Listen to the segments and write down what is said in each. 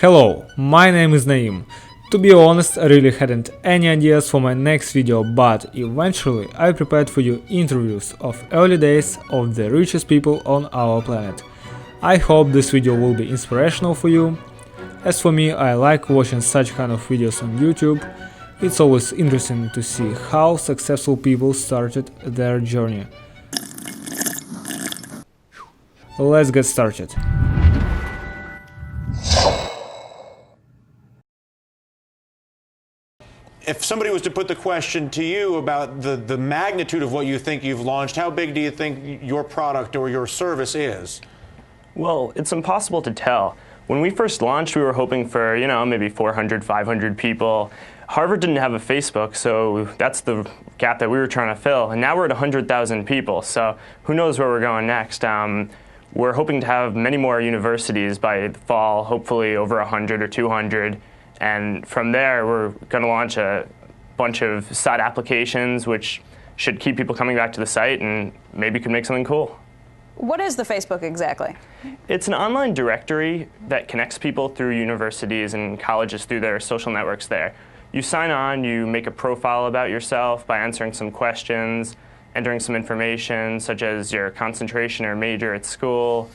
Hello, my name is Naim. To be honest, I really hadn't any ideas for my next video, but eventually I prepared for you interviews of early days of the richest people on our planet. I hope this video will be inspirational for you. As for me, I like watching such kind of videos on YouTube. It's always interesting to see how successful people started their journey. Let's get started. If somebody was to put the question to you about the magnitude of what you think you've launched, how big do you think your product or your service is? Well, it's impossible to tell. When we first launched, we were hoping for, maybe 400, 500 people. Harvard didn't have a Facebook, so that's the gap that we were trying to fill. And now we're at 100,000 people, so who knows where we're going next. We're hoping to have many more universities by the fall, hopefully over 100 or 200. And from there, we're going to launch a bunch of side applications, which should keep people coming back to the site and maybe could make something cool. What is the Facebook exactly? It's an online directory that connects people through universities and colleges through their social networks there. You sign on, you make a profile about yourself by answering some questions, entering some information such as your concentration or major at school,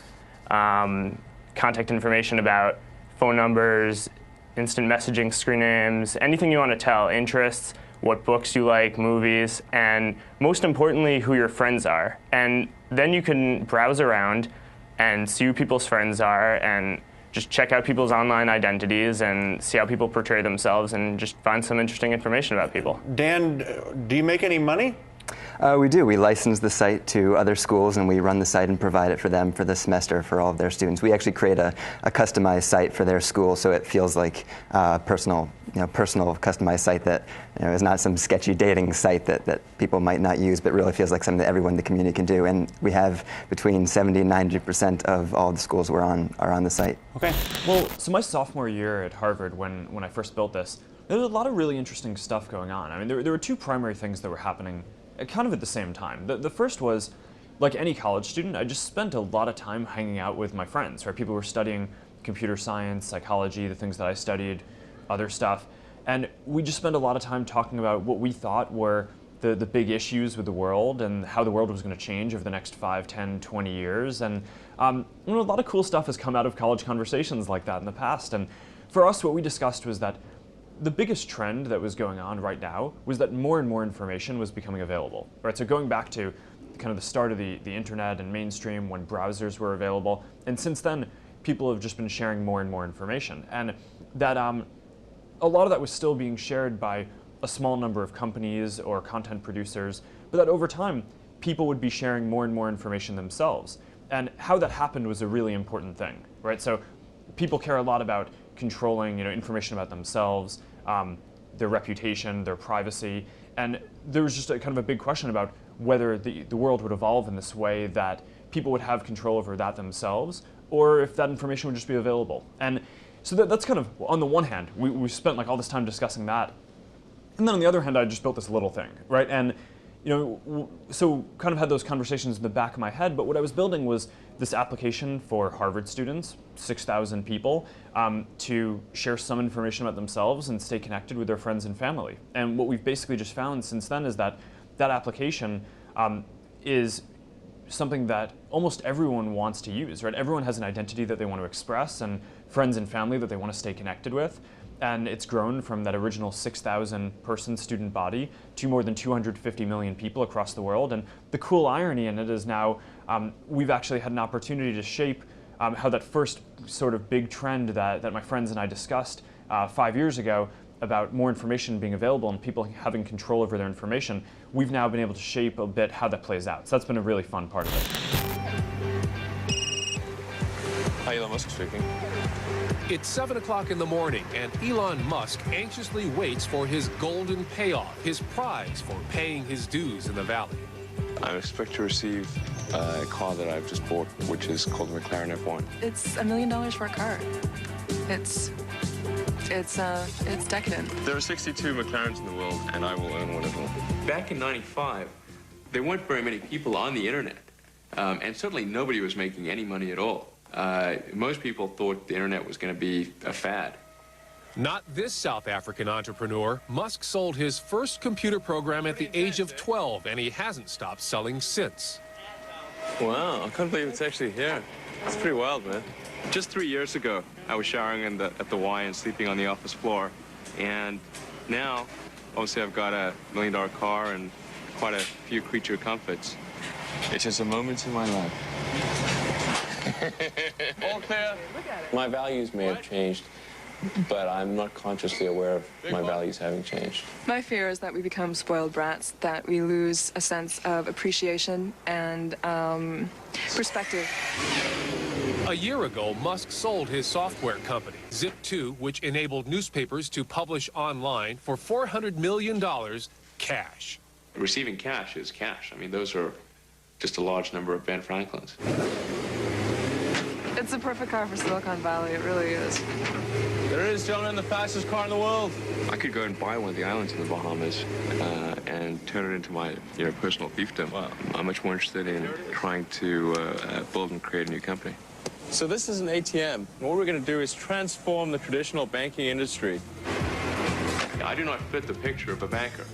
contact information about phone numbers, instant messaging screen names, anything you want to tell, interests, what books you like, movies, and most importantly, who your friends are. And then you can browse around and see who people's friends are and just check out people's online identities and see how people portray themselves and just find some interesting information about people. Dan, do you make any money? We do. We license the site to other schools, and we run the site and provide it for them for the semester for all of their students. We actually create a customized site for their school, so it feels like a personal customized site that is not some sketchy dating site that people might not use, but really feels like something that everyone in the community can do. And we have between 70 and 90% of all the schools we're on are on the site. Okay. Well, so my sophomore year at Harvard, when I first built this, there was a lot of really interesting stuff going on. I mean, there were two primary things that were happening kind of at the same time. The first was, like any college student, I just spent a lot of time hanging out with my friends, right? People were studying computer science, psychology, the things that I studied, other stuff. And we just spent a lot of time talking about what we thought were the big issues with the world and how the world was going to change over the next 5, 10, 20 years. And a lot of cool stuff has come out of college conversations like that in the past. And for us, what we discussed was that the biggest trend that was going on right now was that more and more information was becoming available, right? So going back to kind of the start of the internet and mainstream when browsers were available, and since then, people have just been sharing more and more information. And that a lot of that was still being shared by a small number of companies or content producers, but that over time, people would be sharing more and more information themselves. And how that happened was a really important thing, right? So people care a lot about controlling information about themselves, their reputation, their privacy, and there was just a kind of a big question about whether the world would evolve in this way that people would have control over that themselves, or if that information would just be available. And so that's kind of, on the one hand, we spent like all this time discussing that, and then on the other hand, I just built this little thing, right? And so kind of had those conversations in the back of my head, but what I was building was this application for Harvard students, 6,000 people, to share some information about themselves and stay connected with their friends and family. And what we've basically just found since then is that that application is something that almost everyone wants to use, right? Everyone has an identity that they want to express and friends and family that they want to stay connected with. And it's grown from that original 6,000 person student body to more than 250 million people across the world. And the cool irony in it is now we've actually had an opportunity to shape how that first sort of big trend that my friends and I discussed 5 years ago about more information being available and people having control over their information, we've now been able to shape a bit how that plays out. So that's been a really fun part of it. Hi, Elon Musk speaking. It's 7 o'clock in the morning, and Elon Musk anxiously waits for his golden payoff, his prize for paying his dues in the valley. I expect to receive a car that I've just bought, which is called the McLaren F1. It's $1 million for a car. It's decadent. There are 62 McLarens in the world, and I will own one of them. Back in '95, there weren't very many people on the internet, and certainly nobody was making any money at all. most people thought the internet was going to be a fad. Not this South African entrepreneur. Musk sold his first computer program at the age of 12, and he hasn't stopped selling since. Wow, I can't believe it's actually here. It's pretty wild, man. Just 3 years ago, I was showering at the Y and sleeping on the office floor. And now, obviously, I've got $1 million car and quite a few creature comforts. It's just a moment in my life. All clear? My values may have changed, but I'm not consciously aware of my values having changed. My fear is that we become spoiled brats, that we lose a sense of appreciation and perspective. A year ago, Musk sold his software company, Zip2, which enabled newspapers to publish online for $400 million cash. Receiving cash is cash. I mean, those are just a large number of Ben Franklins. It's the perfect car for Silicon Valley, it really is. There it is, gentlemen, the fastest car in the world. I could go and buy one of the islands in the Bahamas and turn it into my personal fiefdom. Wow. I'm much more interested in trying to build and create a new company. So this is an ATM. What we're going to do is transform the traditional banking industry. I do not fit the picture of a banker.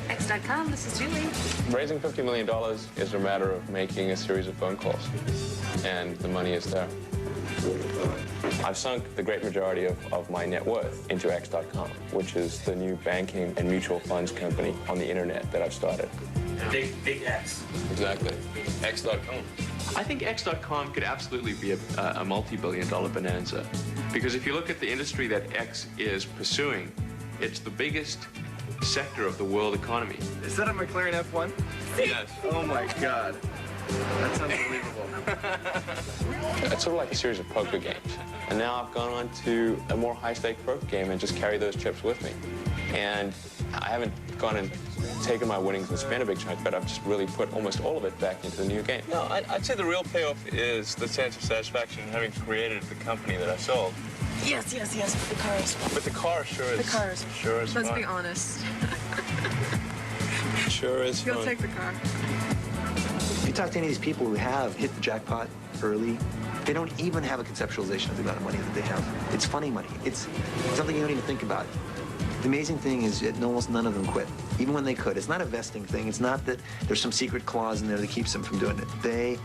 X.com, this is Julie. Raising $50 million is a matter of making a series of phone calls, and the money is there. I've sunk the great majority of my net worth into X.com, which is the new banking and mutual funds company on the internet that I've started. Big X. Exactly. X.com. I think X.com could absolutely be a multi-billion-dollar bonanza. Because if you look at the industry that X is pursuing, it's the biggest sector of the world economy. Is that a McLaren F1? Yes. Oh my God. That's unbelievable. It's sort of like a series of poker games. And now I've gone on to a more high-stake poker game and just carry those chips with me. And I haven't gone and taken my winnings and spent a big chunk, but I've just really put almost all of it back into the new game. No, I'd say the real payoff is the sense of satisfaction in having created the company that I sold. Yes, with the cars. But the car sure is. The cars. Sure is Let's fun. be honest. Sure is You'll fun. take the car. If you talk to any of these people who have hit the jackpot early, they don't even have a conceptualization of the amount of money that they have. It's funny money. It's something you don't even think about. The amazing thing is that almost none of them quit, even when they could. It's not a vesting thing. It's not that there's some secret clause in there that keeps them from doing it. They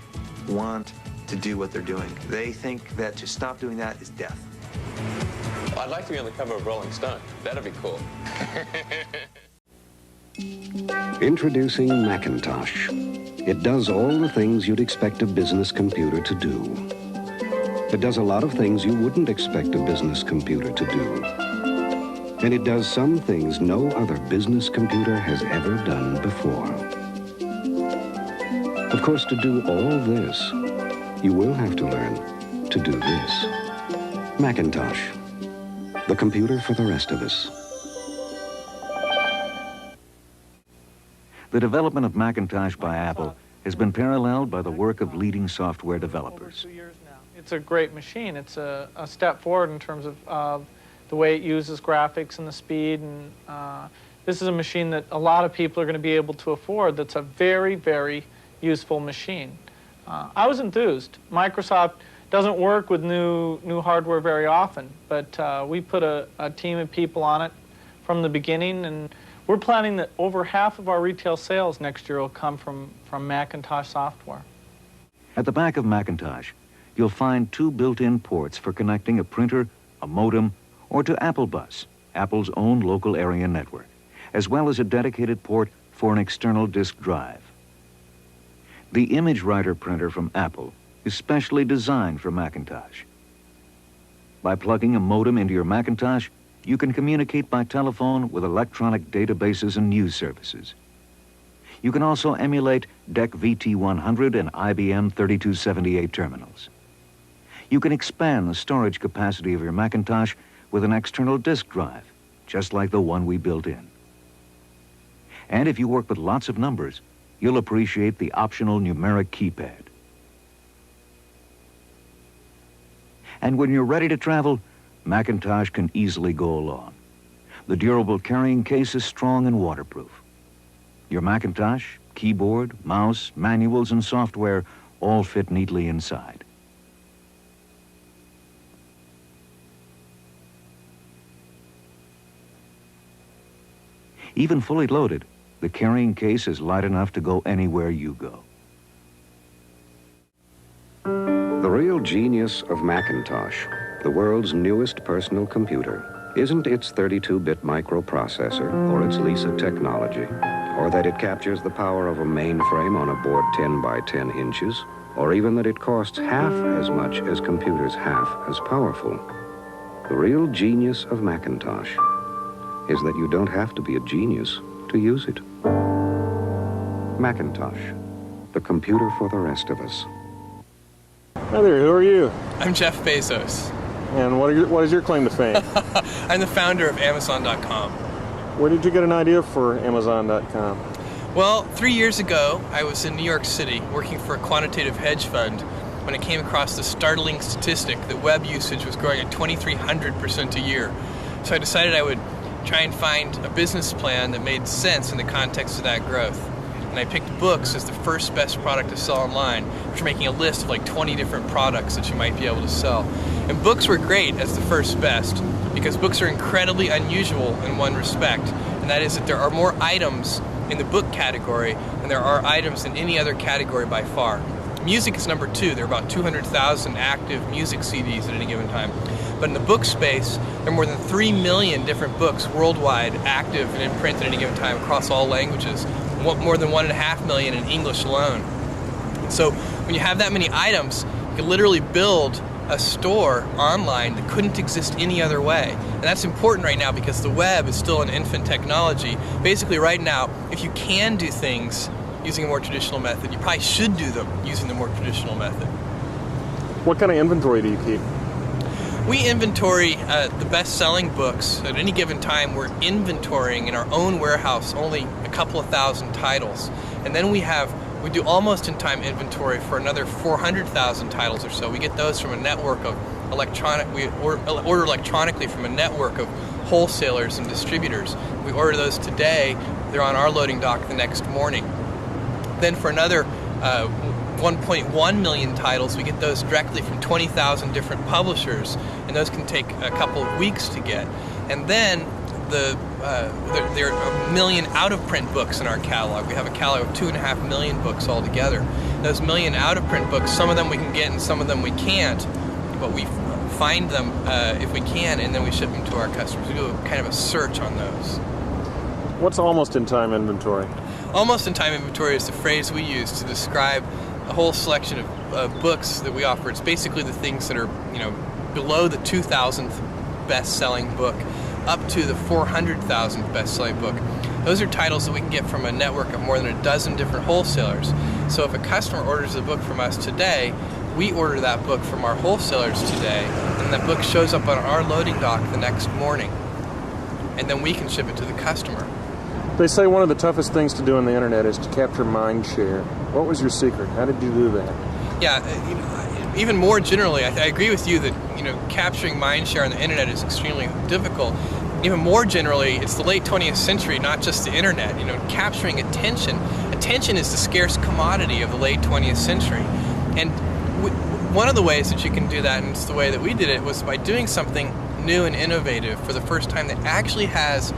want to do what they're doing. They think that to stop doing that is death. I'd like to be on the cover of Rolling Stone. That'd be cool. Introducing Macintosh. It does all the things you'd expect a business computer to do. It does a lot of things you wouldn't expect a business computer to do. And it does some things no other business computer has ever done before. Of course, to do all this, you will have to learn to do this. Macintosh, the computer for the rest of us. The development of Macintosh by Apple has been paralleled by the work of leading software developers. It's a great machine. It's a step forward in terms of the way it uses graphics and the speed. And this is a machine that a lot of people are going to be able to afford. That's a very, very useful machine. I was enthused. Microsoft doesn't work with new hardware very often, but we put a team of people on it from the beginning, and we're planning that over half of our retail sales next year will come from Macintosh software. At the back of Macintosh, you'll find two built-in ports for connecting a printer, a modem, or to Apple Bus, Apple's own local area network, as well as a dedicated port for an external disk drive. The Image Writer printer from Apple is specially designed for Macintosh. By plugging a modem into your Macintosh, you can communicate by telephone with electronic databases and news services. You can also emulate DEC VT100 and IBM 3278 terminals. You can expand the storage capacity of your Macintosh with an external disk drive, just like the one we built in. And if you work with lots of numbers, you'll appreciate the optional numeric keypad. And when you're ready to travel, Macintosh can easily go along. The durable carrying case is strong and waterproof. Your Macintosh, keyboard, mouse, manuals, and software all fit neatly inside. Even fully loaded, the carrying case is light enough to go anywhere you go. The real genius of Macintosh, the world's newest personal computer, isn't its 32-bit microprocessor or its Lisa technology, or that it captures the power of a mainframe on a board 10 by 10 inches, or even that it costs half as much as computers half as powerful. The real genius of Macintosh is that you don't have to be a genius to use it. Macintosh, the computer for the rest of us. Hi there, who are you? I'm Jeff Bezos. And what is your claim to fame? I'm the founder of Amazon.com. Where did you get an idea for Amazon.com? Well, 3 years ago, I was in New York City working for a quantitative hedge fund when I came across the startling statistic that web usage was growing at 2,300% a year. So I decided I would try and find a business plan that made sense in the context of that growth. And I picked books as the first best product to sell online, which are making a list of like 20 different products that you might be able to sell. And books were great as the first best because books are incredibly unusual in one respect, and that is that there are more items in the book category than there are items in any other category by far. Music is number 2. There are about 200,000 active music CDs at any given time. But in the book space, there are more than 3 million different books worldwide active and in print at any given time across all languages. More than 1.5 million in English alone. And so when you have that many items, you can literally build a store online that couldn't exist any other way. And that's important right now because the web is still an infant technology. Basically right now, if you can do things using a more traditional method, you probably should do them using the more traditional method. What kind of inventory do you keep? We inventory the best-selling books. At any given time, we're inventorying in our own warehouse only a couple of thousand titles. And then we do almost in-time inventory for another 400,000 titles or so. We get those from a network of we order electronically from a network of wholesalers and distributors. We order those today, they're on our loading dock the next morning. Then for another 1.1 million titles, we get those directly from 20,000 different publishers, and those can take a couple of weeks to get. And then there are 1 million out-of-print books in our catalog. We have a catalog of 2.5 million books altogether. Those 1 million out-of-print books, some of them we can get and some of them we can't, but we find them if we can, and then we ship them to our customers. We do kind of a search on those. What's almost-in-time inventory? Almost-in-time inventory is the phrase we use to describe a whole selection of books that we offer. It's basically the things that are, below the 2,000th best-selling book up to the 400,000th best-selling book. Those are titles that we can get from a network of more than a dozen different wholesalers. So if a customer orders a book from us today, we order that book from our wholesalers today, and that book shows up on our loading dock the next morning, and then we can ship it to the customer. They say one of the toughest things to do on the internet is to capture mind share. What was your secret? How did you do that? Yeah, even more generally, I agree with you that capturing mind share on the internet is extremely difficult. Even more generally, it's the late 20th century, not just the internet. Capturing attention. Attention is the scarce commodity of the late 20th century. And one of the ways that you can do that, and it's the way that we did it, was by doing something new and innovative for the first time that actually has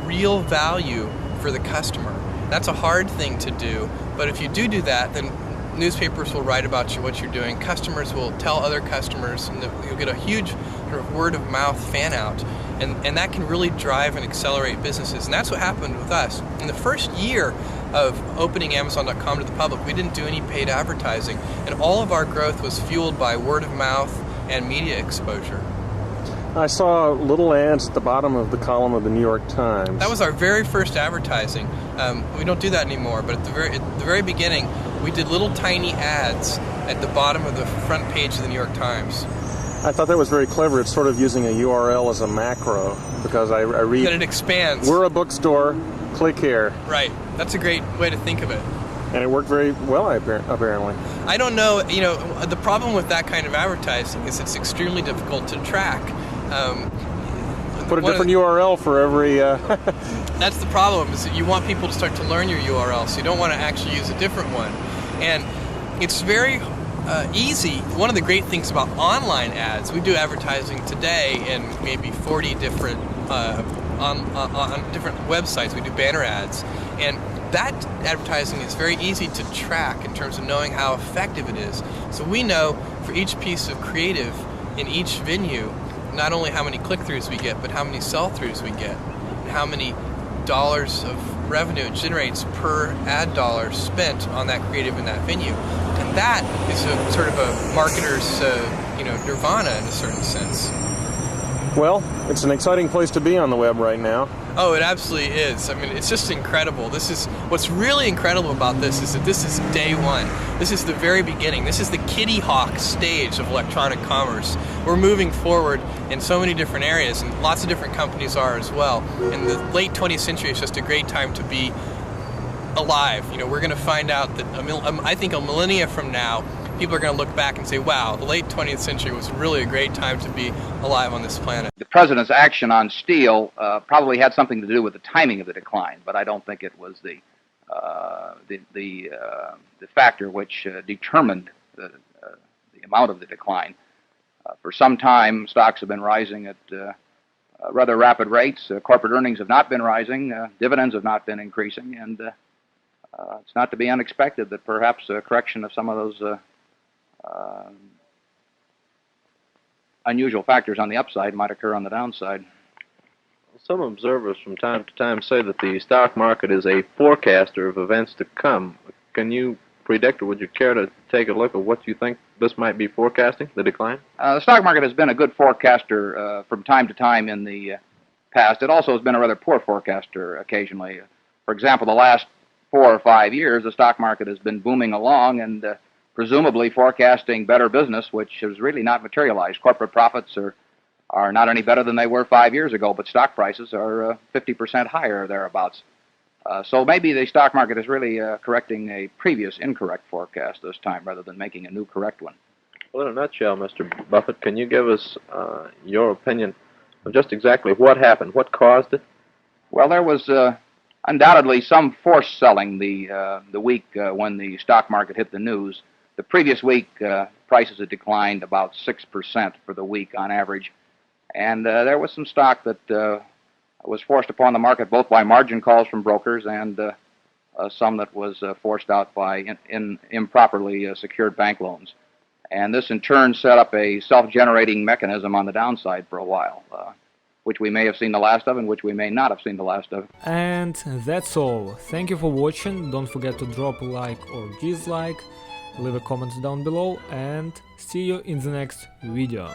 real value for the customer. That's a hard thing to do, but if you do that, then newspapers will write about what you're doing, customers will tell other customers, and you'll get a huge sort of word-of-mouth fan-out, and that can really drive and accelerate businesses, and that's what happened with us. In the first year of opening Amazon.com to the public, we didn't do any paid advertising, and all of our growth was fueled by word-of-mouth and media exposure. I saw little ads at the bottom of the column of the New York Times. That was our very first advertising. We don't do that anymore, but at the very beginning, we did little tiny ads at the bottom of the front page of the New York Times. I thought that was very clever. It's sort of using a URL as a macro, because I read... That it expands. We're a bookstore, click here. Right. That's a great way to think of it. And it worked very well, apparently. I don't know, the problem with that kind of advertising is it's extremely difficult to track. Put a different URL for every... That's the problem, is that you want people to start to learn your URL, so you don't want to actually use a different one. And it's very easy. One of the great things about online ads, we do advertising today in maybe 40 different on different websites. We do banner ads, and that advertising is very easy to track in terms of knowing how effective it is. So we know for each piece of creative in each venue, not only how many click-throughs we get, but how many sell-throughs we get, and how many dollars of revenue it generates per ad dollar spent on that creative in that venue. And that is a sort of a marketer's nirvana in a certain sense. Well, it's an exciting place to be on the web right now. Oh, it absolutely is. I mean, it's just incredible. What's really incredible about this is that this is day one. This is the very beginning. This is the Kitty Hawk stage of electronic commerce. We're moving forward in so many different areas, and lots of different companies are as well. And the late 20th century is just a great time to be alive. We're going to find out that I think a millennia from now, people are going to look back and say, wow, the late 20th century was really a great time to be alive on this planet. The president's action on steel probably had something to do with the timing of the decline, but I don't think it was the factor which determined the amount of the decline. For some time, stocks have been rising at rather rapid rates. Corporate earnings have not been rising. Dividends have not been increasing, and it's not to be unexpected that perhaps a correction of some of those unusual factors on the upside might occur on the downside. Some observers from time to time say that the stock market is a forecaster of events to come. Can you predict, or would you care to take a look at what you think this might be forecasting, the decline? The stock market has been a good forecaster from time to time in the past. It also has been a rather poor forecaster occasionally. For example, the last 4 or 5 years, the stock market has been booming along and presumably forecasting better business, which has really not materialized. Corporate profits are not any better than they were 5 years ago, but stock prices are 50% higher or thereabouts. So maybe the stock market is really correcting a previous incorrect forecast this time rather than making a new correct one. Well, in a nutshell, Mr. Buffett, can you give us your opinion of just exactly what happened, what caused it? Well, there was undoubtedly some forced selling the week when the stock market hit the news. The previous week, prices had declined about 6% for the week on average, and there was some stock that was forced upon the market both by margin calls from brokers and some that was forced out by improperly secured bank loans. And this in turn set up a self-generating mechanism on the downside for a while, which we may have seen the last of and which we may not have seen the last of. And that's all. Thank you for watching. Don't forget to drop a like or dislike, leave a comment down below, and see you in the next video.